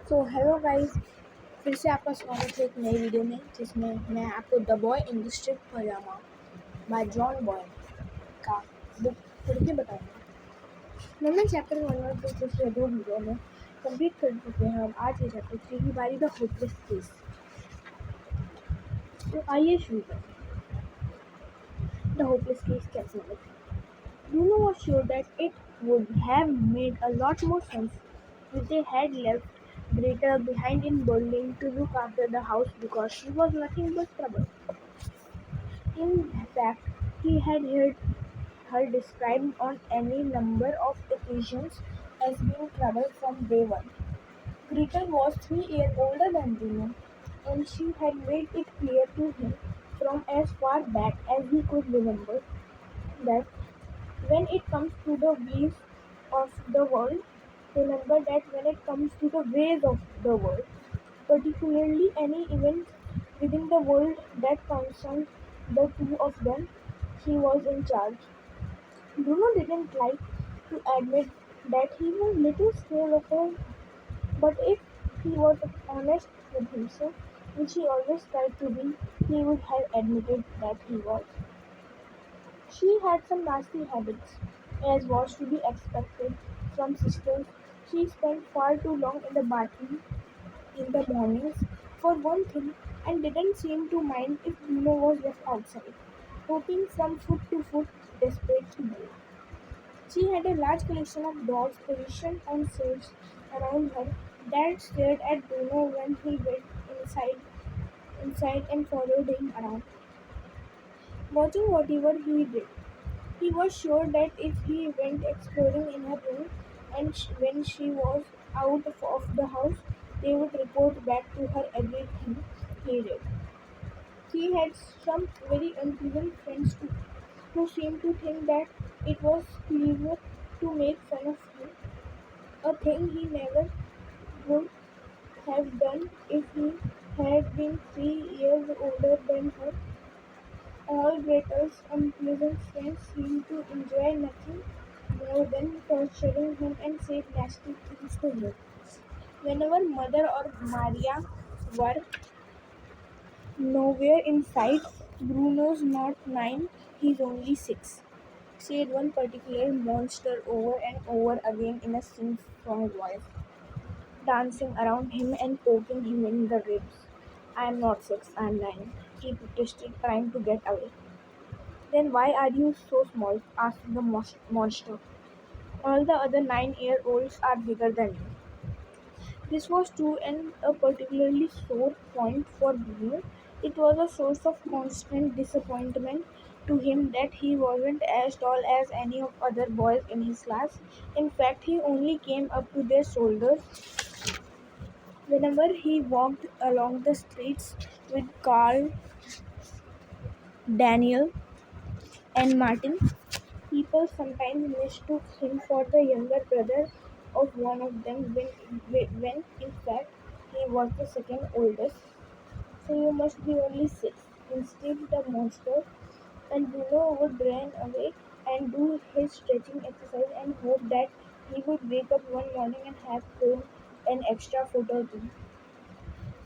So hello guys. फिर से आपका स्वागत है एक नई वीडियो में जिसमें मैं आपको the boy in the striped pyjama by John Boyne का बुक पढ़ के बताऊंगा। मैंने चैप्टर 1 और 2 पिछले दो वीडियो में कंप्लीट कर चुके हैं और आज है चैप्टर 3 की बारी द होपलेस केस। तो आइए शुरू करें। द होपलेस केस कैसे लगा? Bruno was sure that it would have made a lot more sense if they had left Gretel behind in Berlin to look after the house because she was nothing but trouble. In fact, he had heard her described on any number of occasions as being trouble from day one. Gretel was 3 years older than Bruno, and she had made it clear to him from as far back as he could remember that when it comes to the ways of the world, remember that when it comes to the ways of the world, particularly any event within the world that concerned the two of them, he was in charge. Bruno didn't like to admit that he was little scared of her, but if he was honest with himself, which he always tried to be, he would have admitted that he was. She had some nasty habits, as was to be expected from sisters. She spent far too long in the bathroom in the mornings, for one thing, and didn't seem to mind if Bruno was left outside, hopping from foot to foot, desperate to go. She had a large collection of dolls positioned on shelves around her that stared at Bruno when he went inside and followed him around, watching whatever he did. He was sure that if he went exploring in her room and when she was out of the house, they would report back to her everything he did. He had some very unpleasant friends too, who seemed to think that it was clever to make fun of him, a thing he never would have done if he had been 3 years older than her. All Gretel's unpleasant friends seemed to enjoy nothing more than torturing him and saying nasty things to him. Whenever Mother or Maria were nowhere in sight, Bruno's not 9, he's only 6, said one particular monster over and over again in a sing-song voice, dancing around him and poking him in the ribs. I'm not 6, I'm 9, he protested, trying to get away. Then why are you so small? Asked the monster. All the other 9-year-olds are bigger than you. This was true and a particularly sore point for Bruno. It was a source of constant disappointment to him that he wasn't as tall as any of other boys in his class. In fact, he only came up to their shoulders whenever he walked along the streets with Carl, Daniel, and Martin. People sometimes mistook him for the younger brother of one of them when in fact he was the second oldest. So you must be only 6. Instead, the monster and Bruno would run away and do his stretching exercise and hope that he would wake up one morning and have grown an extra foot or two.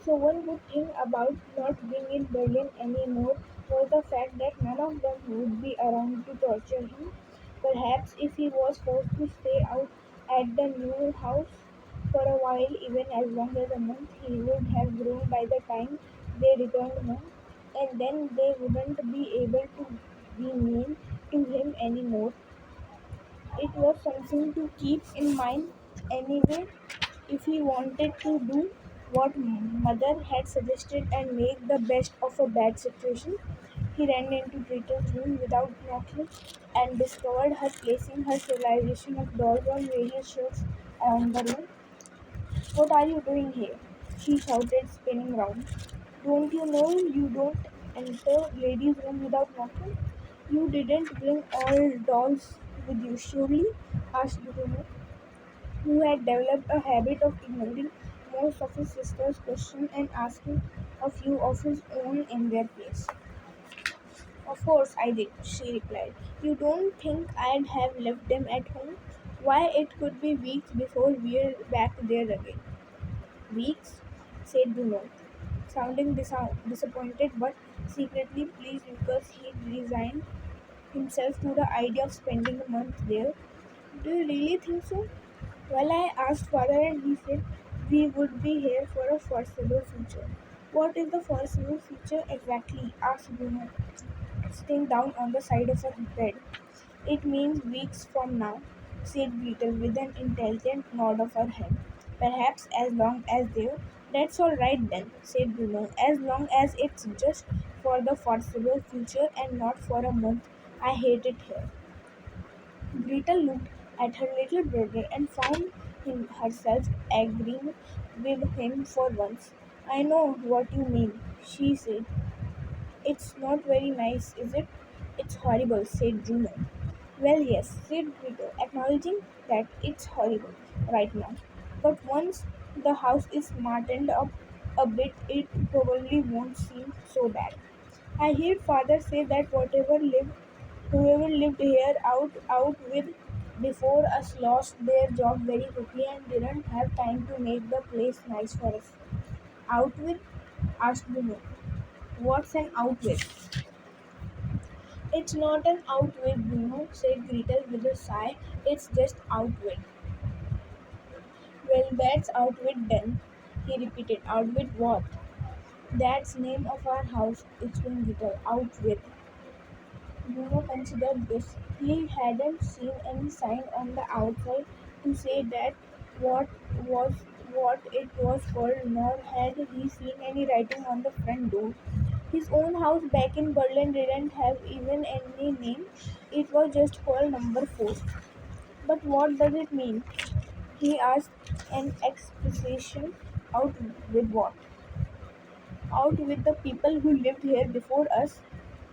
So one good thing about not being in Berlin anymore was the fact that none of them would be around to torture him. Perhaps if he was forced to stay out at the new house for a while, even as long as a month, he would have grown by the time they returned home, and then they wouldn't be able to be mean to him anymore. It was something to keep in mind anyway if he wanted to do what Mother had suggested and make the best of a bad situation. He ran into Gretel's room without knocking and discovered her placing her civilization of dolls on various shelves around the room. What are you doing here? She shouted, spinning round. Don't you know you don't enter ladies' room without knocking? You didn't bring all dolls with you, surely? Asked Bruno, who had developed a habit of ignoring most of his sister's questions and asking a few of his own in their place. Of course I did, she replied. You don't think I'd have left them at home? Why, it could be weeks before we're back there again. Weeks, said Bruno, sounding disappointed but secretly pleased because he resigned himself to the idea of spending a month there. Do you really think so? Well, I asked father and he said we would be here for a foreseeable future. What is the foreseeable future exactly? Asked Bruno, sitting down on the side of her bed. It means weeks from now, said Gretel with an intelligent nod of her head. Perhaps as long as they. That's all right then, said Bruno, as long as it's just for the foreseeable future and not for a month. I hate it here. Gretel looked at her little brother and found herself agreeing with him for once. I know what you mean, she said. It's not very nice, is it? It's horrible, said Bruno. Well, yes, said Gretel, acknowledging that it's horrible right now. But once the house is smartened up a bit, it probably won't seem so bad. I heard father say that whoever lived here out with before us lost their job very quickly and didn't have time to make the place nice for us. Out with? Asked Bruno. What's an out with? It's not an out with, Bruno, said Gretel with a sigh. It's just out with. Well, that's out with then, he repeated. Out with what? That's name of our house, explained Gretel. Out with. Bruno considered this. He hadn't seen any sign on the outside to say that what was what it was called, nor had he seen any writing on the front door. His own house back in Berlin didn't have even any name. It was just called number 4. But what does it mean? He asked an expression out with what? Out with the people who lived here before us,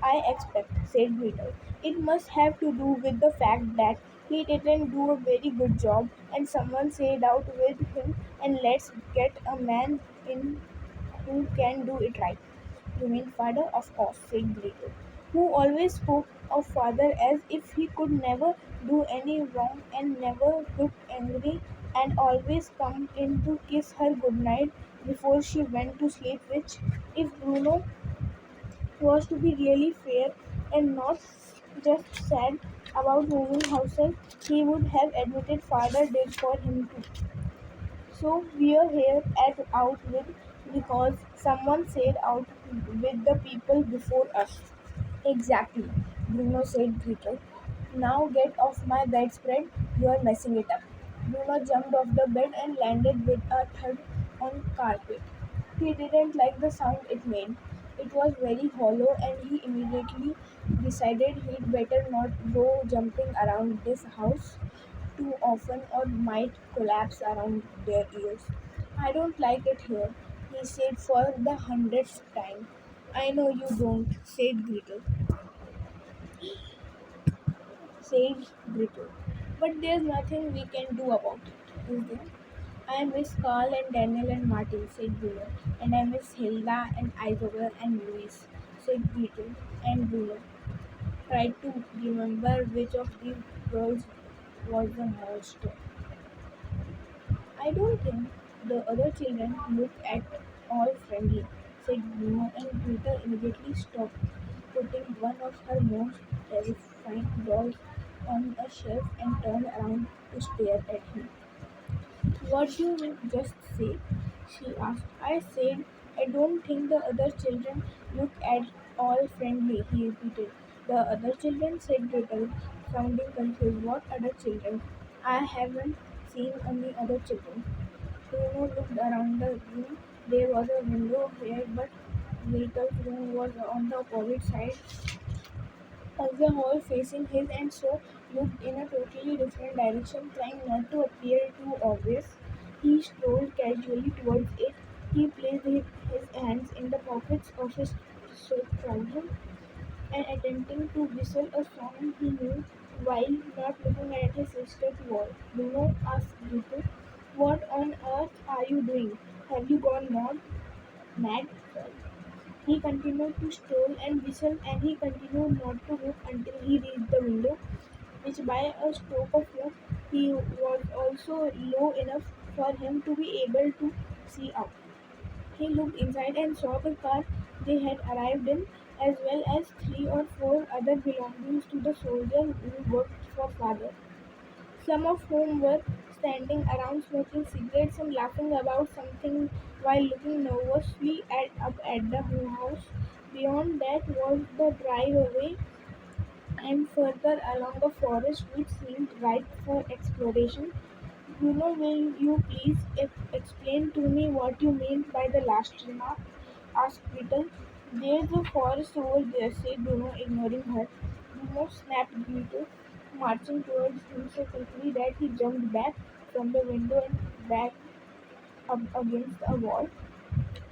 I expect, said Gretel. It must have to do with the fact that he didn't do a very good job and someone said out with him and let's get a man in who can do it right. You mean father? Of course, said Gretel, who always spoke of father as if he could never do any wrong and never looked angry and always come in to kiss her goodnight before she went to sleep, which, if Bruno was to be really fair and not just sad about moving houses, he would have admitted father did for him too. So we're here at out with because someone said out with the people before us. Exactly, Bruno said quickly. Now get off my bedspread, you're messing it up. Bruno jumped off the bed and landed with a thud on carpet. He didn't like the sound it made. It was very hollow and he immediately decided he'd better not go jumping around this house too often or might collapse around their ears. I don't like it here, he said for the 100th time. I know you don't, said Gretel. But there's nothing we can do about it, is there? I miss Carl and Daniel and Martin, said Bruno, and I miss Hilda and Isabel and Louis, said Gretel, and Bruno tried to remember which of these girls was the most. I don't think the other children look at all friendly, said Bruno, and Gretel immediately stopped, putting one of her most terrifying dolls on a shelf and turned around to stare at him. What do you just say? She asked. I said, I don't think the other children look at all friendly, he repeated. The other children, said Gretel, sounding confused. What other children? I haven't seen any other children. Bruno looked around the room. There was a window here, but Gretel's room was on the opposite side of the hall facing his and so looked in a totally different direction, trying not to appear too obvious. He strolled casually towards it. He placed his hands in the pockets of his silk trousers and attempting to whistle a song he knew while not looking at his sister's wall. Bruno asked Ritu, what on earth are you doing? Have you gone mad? He continued to stroll and whistle and he continued not to move until he reached the window, which by a stroke of luck he was also low enough for him to be able to see out. He looked inside and saw the car they had arrived in, as well as three or four other belongings to the soldier who worked for father, some of whom were standing around smoking cigarettes and laughing about something while looking nervously up at the house. Beyond that was the driveway and further along a forest which seemed ripe for exploration. Bruno, will you please explain to me what you mean by the last remark? Asked Gretel. There's a forest over there, said Bruno, ignoring her. Bruno snapped Gretel, marching towards him so quickly that he jumped back from the window and back up against a wall.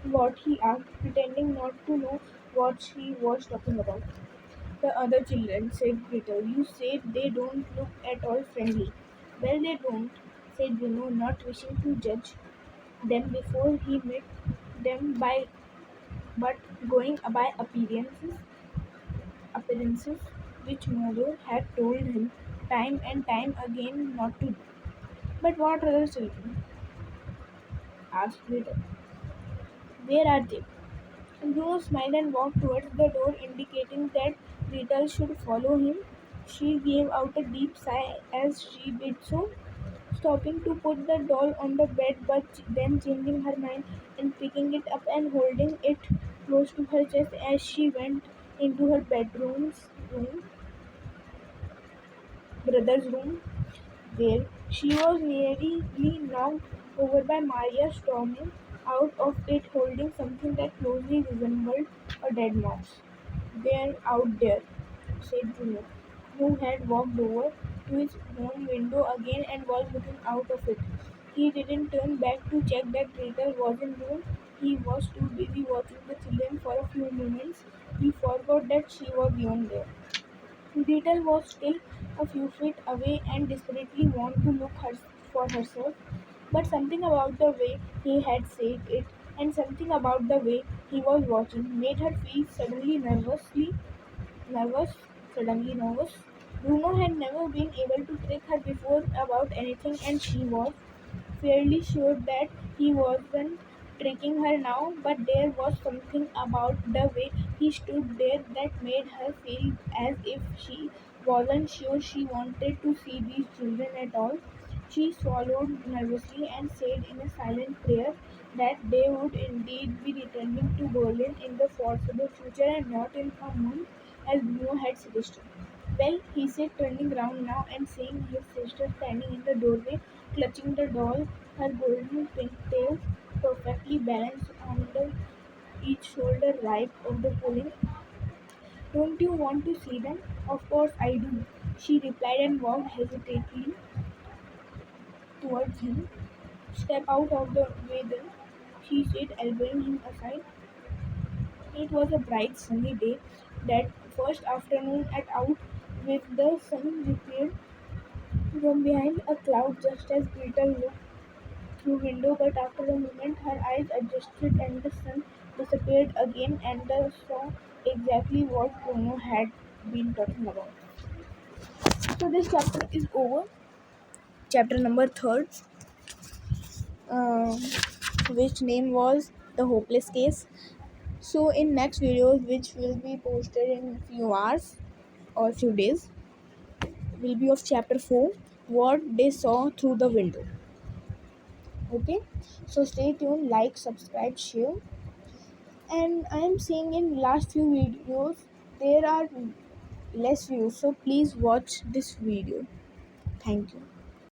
What, he asked, pretending not to know what she was talking about. The other children, said Gretel. You said they don't look at all friendly. Well, they don't, said Bruno, not wishing to judge them before he met them by but going by appearances, which Mother had told him time and time again not to do. But what other children? Asked Gretel. Where are they? Bruno smiled and walked towards the door, indicating that Gretel should follow him. She gave out a deep sigh as she did so, stopping to put the doll on the bed but then changing her mind and picking it up and holding it close to her chest as she went into her brother's room, where she was nearly knocked over by Maria storming out of it holding something that closely resembled a dead mouse. They're out there, said Bruno, who had walked over to his own window again and was looking out of it. He didn't turn back to check that Gretel was in room. He was too busy watching the children for a few moments. He forgot that she was even there. Gretel was still a few feet away and desperately wanted to for herself, but something about the way he had said it and something about the way he was watching made her feel nervous, suddenly nervous. Bruno had never been able to trick her before about anything, and she was fairly sure that he wasn't tricking her now, but there was something about the way he stood there that made her feel as if she wasn't sure she wanted to see these children at all. She swallowed nervously and said in a silent prayer that they would indeed be returning to Berlin in the foreseeable future and not in a month, as Bruno had suggested. Well, he said, turning round now and seeing his sister standing in the doorway, clutching the doll, her golden pigtails perfectly balanced on each shoulder ripe of the pulling. Don't you want to see them? Of course I do, she replied and walked hesitantly towards him. Step out of the way then, she said, elbowing him aside. It was a bright sunny day, that first afternoon at out, with the sun appeared from behind a cloud just as Gretel looked through window, but after a moment her eyes adjusted and the sun disappeared again and they saw exactly what Bruno had been talking about. So this chapter is over. Chapter number third, uh, which name was The Hopeless Case. So in next videos, which will be posted in few hours or few days, will be of chapter 4, what they saw through the window. Okay, so stay tuned, like, subscribe, share. And I am seeing in last few videos there are less views, so please watch this video. Thank you.